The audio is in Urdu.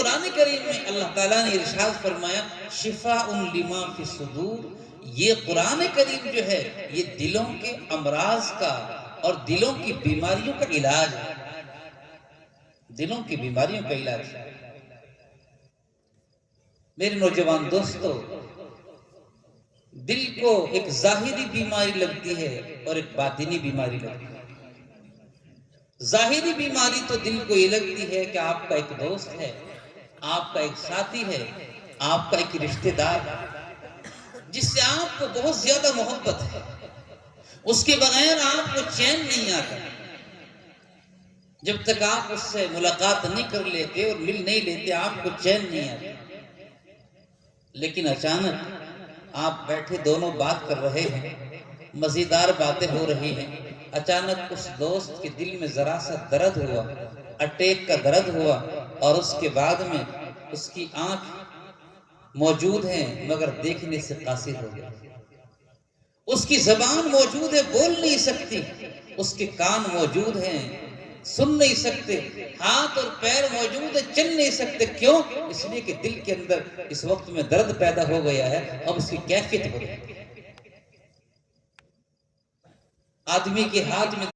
قرآن کریم میں اللہ تعالیٰ نے ارشاد فرمایا شفاء لما فی الصدور، یہ قرآن کریم جو ہے یہ دلوں کے امراض کا اور دلوں کی بیماریوں کا علاج ہے، دلوں کی بیماریوں کا علاج ہے۔ میرے نوجوان دوستو، دل کو ایک ظاہری بیماری لگتی ہے اور ایک باطنی بیماری لگتی ہے۔ ظاہری بیماری تو دل کو یہ لگتی ہے کہ آپ کا ایک دوست ہے، آپ کا ایک ساتھی ہے، آپ کا ایک رشتہ دار ہے جس سے آپ کو بہت زیادہ محبت ہے، اس کے بغیر آپ کو چین نہیں آتا، جب تک آپ اس سے ملاقات نہیں کر لیتے اور مل نہیں لیتے آپ کو چین نہیں آتا۔ لیکن اچانک آپ بیٹھے دونوں بات کر رہے ہیں، مزیدار باتیں ہو رہی ہیں، اچانک اس دوست کے دل میں ذرا سا درد ہوا، اٹیک کا درد ہوا، اور اس کے بعد میں اس کی آنکھ موجود ہیں مگر دیکھنے سے قاصر ہو گیا، اس کی زبان موجود ہے بول نہیں سکتی، اس کے کان موجود ہیں سن نہیں سکتے، ہاتھ اور پیر موجود ہے چل نہیں سکتے۔ کیوں؟ اس لیے کہ دل کے اندر اس وقت میں درد پیدا ہو گیا ہے، اب اس کی کیفیت ہو گئی۔ آدمی کے ہاتھ میں